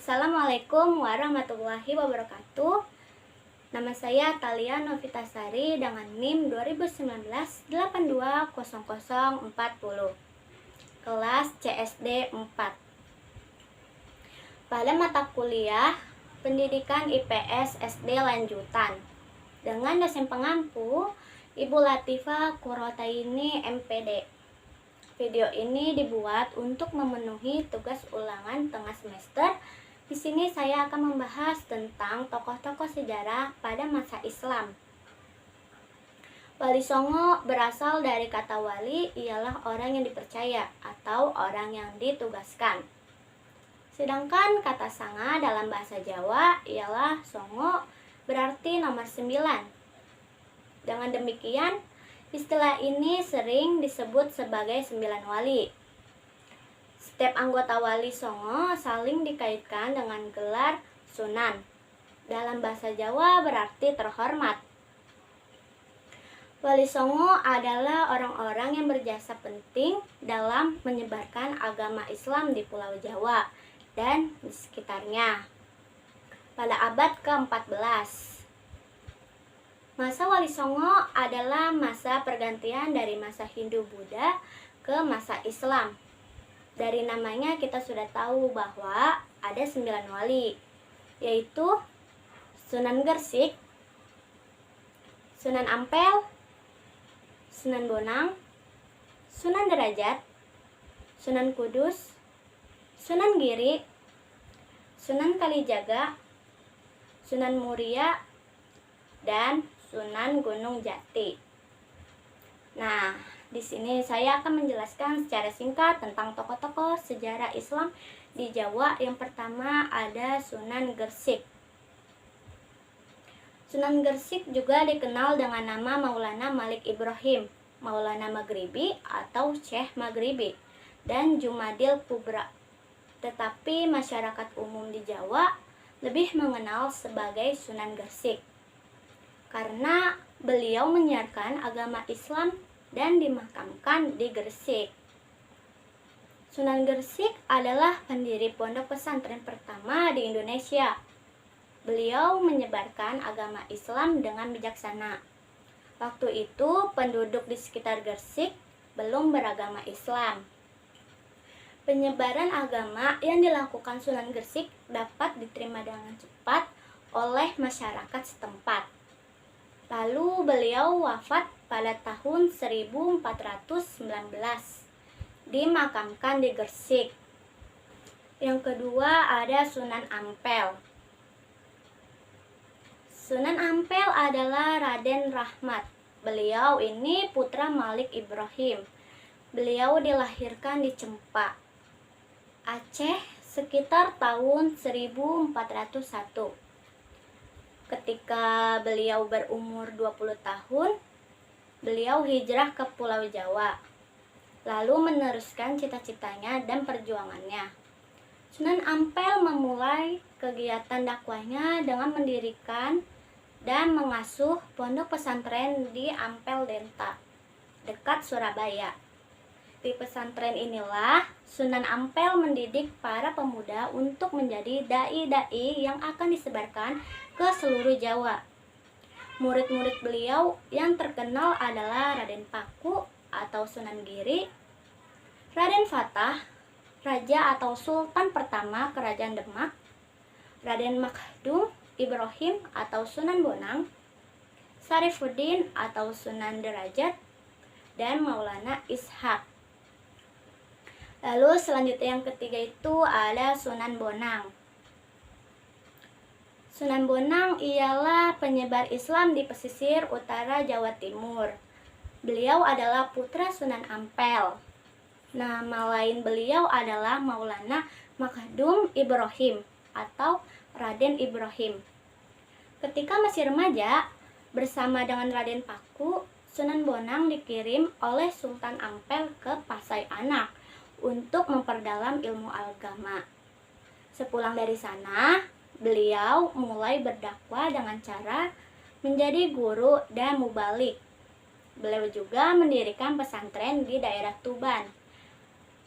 Assalamualaikum warahmatullahi wabarakatuh. Nama saya Talia Novitasari dengan NIM 2019 820040. Kelas CSD 4. Pada mata kuliah Pendidikan IPS SD lanjutan dengan dosen pengampu Ibu Latifah Kurotaini MPD. Video ini dibuat untuk memenuhi tugas ulangan tengah semester. Di sini saya akan membahas tentang tokoh-tokoh sejarah pada masa Islam. Wali Songo berasal dari kata wali, ialah orang yang dipercaya atau orang yang ditugaskan. Sedangkan kata sanga dalam bahasa Jawa ialah songo, berarti nomor 9. Dengan demikian, istilah ini sering disebut sebagai 9 wali. Setiap anggota wali songo saling dikaitkan dengan gelar sunan. Dalam bahasa Jawa berarti terhormat. Wali songo adalah orang-orang yang berjasa penting dalam menyebarkan agama Islam di Pulau Jawa dan di sekitarnya pada abad ke-14. Masa Wali Songo adalah masa pergantian dari masa Hindu-Buddha ke masa Islam. Dari namanya kita sudah tahu bahwa ada 9 wali, yaitu Sunan Gersik, Sunan Ampel, Sunan Bonang, Sunan Derajat, Sunan Kudus, Sunan Giri, Sunan Kalijaga, Sunan Muria, dan Sunan Gunung Jati. Nah, di sini saya akan menjelaskan secara singkat tentang tokoh-tokoh sejarah Islam di Jawa. Yang pertama ada Sunan Gersik. Sunan Gersik juga dikenal dengan nama Maulana Malik Ibrahim, Maulana Maghribi atau Syekh Maghribi, dan Jumadil Kubra. Tetapi masyarakat umum di Jawa lebih mengenal sebagai Sunan Gersik karena beliau menyiarkan agama Islam dan dimakamkan di Gersik. Sunan Gersik adalah pendiri pondok pesantren pertama di Indonesia. Beliau menyebarkan agama Islam dengan bijaksana. Waktu itu penduduk di sekitar Gersik belum beragama Islam. Penyebaran agama yang dilakukan Sunan Gersik dapat diterima dengan cepat oleh masyarakat setempat. Lalu beliau wafat pada tahun 1419, dimakamkan di Gersik. Yang kedua ada Sunan Ampel. Sunan Ampel adalah Raden Rahmat. Beliau ini putra Malik Ibrahim. Beliau dilahirkan di Cempa, Aceh sekitar tahun 1401. Ketika beliau berumur 20 tahun, beliau hijrah ke Pulau Jawa, lalu meneruskan cita-citanya dan perjuangannya. Sunan Ampel memulai kegiatan dakwahnya dengan mendirikan dan mengasuh pondok pesantren di Ampel Denta, dekat Surabaya. Di pesantren inilah Sunan Ampel mendidik para pemuda untuk menjadi dai-dai yang akan disebarkan ke seluruh Jawa. Murid-murid beliau yang terkenal adalah Raden Paku atau Sunan Giri, Raden Fatah, Raja atau Sultan pertama Kerajaan Demak, Raden Makhdum Ibrahim atau Sunan Bonang, Sarifuddin atau Sunan Derajat, dan Maulana Ishak. Lalu selanjutnya yang ketiga itu ada Sunan Bonang. Sunan Bonang ialah penyebar Islam di pesisir utara Jawa Timur. Beliau adalah putra Sunan Ampel. Nama lain beliau adalah Maulana Makhdum Ibrahim atau Raden Ibrahim. Ketika masih remaja, bersama dengan Raden Paku, Sunan Bonang dikirim oleh Sultan Ampel ke Pasai Anak untuk memperdalam ilmu agama. Sepulang dari sana, beliau mulai berdakwah dengan cara menjadi guru dan mubalik. Beliau juga mendirikan pesantren di daerah Tuban,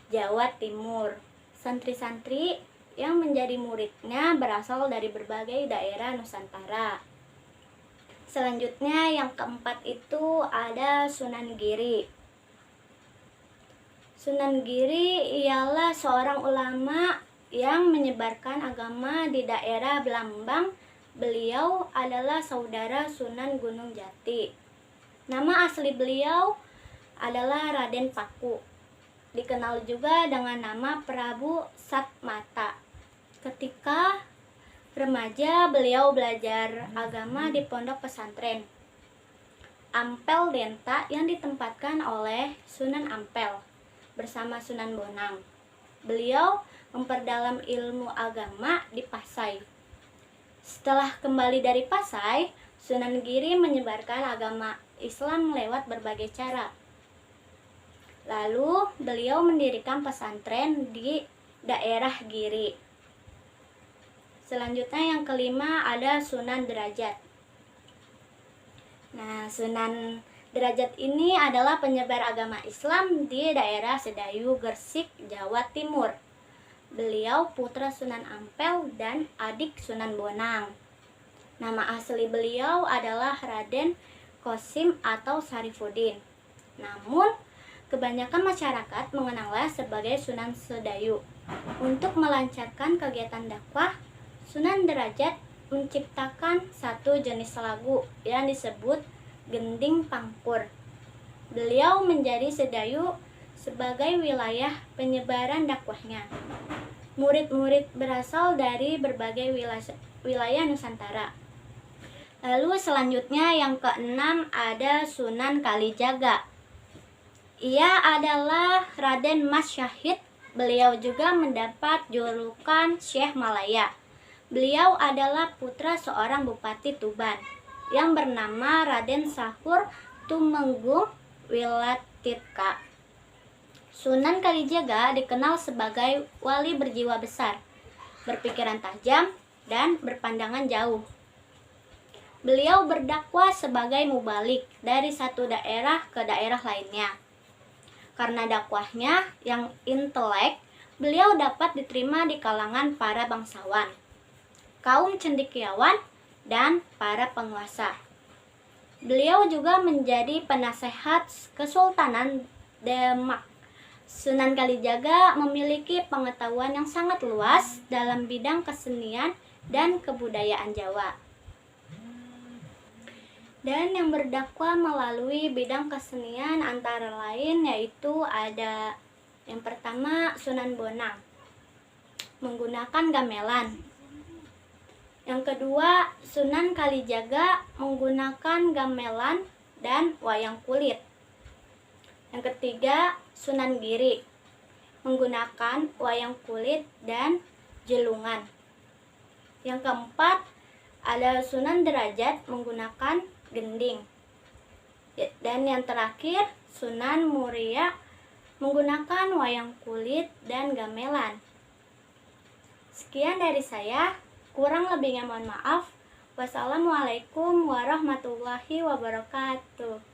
Jawa Timur. Santri-santri yang menjadi muridnya berasal dari berbagai daerah Nusantara. Selanjutnya yang keempat itu ada Sunan Giri. Sunan Giri ialah seorang ulama yang menyebarkan agama di daerah Belambang. Beliau adalah saudara Sunan Gunung Jati. Nama asli beliau adalah Raden Paku. Dikenal juga dengan nama Prabu Satmata. Ketika remaja, beliau belajar agama di pondok pesantren Ampel Denta yang ditempatkan oleh Sunan Ampel bersama Sunan Bonang. Beliau memperdalam ilmu agama di Pasai. Setelah kembali dari Pasai, Sunan Giri menyebarkan agama Islam lewat berbagai cara. Lalu beliau mendirikan pesantren di daerah Giri. Selanjutnya yang kelima ada Sunan Derajat. Nah, Sunan Derajat ini adalah penyebar agama Islam di daerah Sedayu, Gresik, Jawa Timur. Beliau putra Sunan Ampel dan adik Sunan Bonang. Nama asli beliau adalah Raden Kosim atau Sarifuddin. Namun, kebanyakan masyarakat mengenalnya sebagai Sunan Sedayu. Untuk melancarkan kegiatan dakwah, Sunan Derajat menciptakan satu jenis lagu yang disebut Gending Pangkur. Beliau menjadi Sedayu sebagai wilayah penyebaran dakwahnya. Murid-murid berasal dari berbagai wilayah Nusantara. Lalu selanjutnya yang keenam ada Sunan Kalijaga. Ia adalah Raden Mas Syahid. Beliau juga mendapat julukan Syekh Malaya. Beliau adalah putra seorang bupati Tuban yang bernama Raden Sahur Tumenggung Wilatirka. Sunan Kalijaga dikenal sebagai wali berjiwa besar, berpikiran tajam, dan berpandangan jauh. Beliau berdakwah sebagai mubalik dari satu daerah ke daerah lainnya. Karena dakwahnya yang intelek, beliau dapat diterima di kalangan para bangsawan, kaum cendekiawan, dan para penguasa. Beliau juga menjadi penasehat Kesultanan Demak. Sunan Kalijaga memiliki pengetahuan yang sangat luas dalam bidang kesenian dan kebudayaan Jawa. Dan yang berdakwah melalui bidang kesenian antara lain yaitu ada yang pertama Sunan Bonang menggunakan gamelan. Yang kedua, Sunan Kalijaga menggunakan gamelan dan wayang kulit. Yang ketiga, Sunan Giri menggunakan wayang kulit dan jelungan. Yang keempat, ada Sunan Derajat menggunakan gending. Dan yang terakhir, Sunan Muria menggunakan wayang kulit dan gamelan. Sekian dari saya. Kurang lebihnya mohon maaf. Wassalamualaikum warahmatullahi wabarakatuh.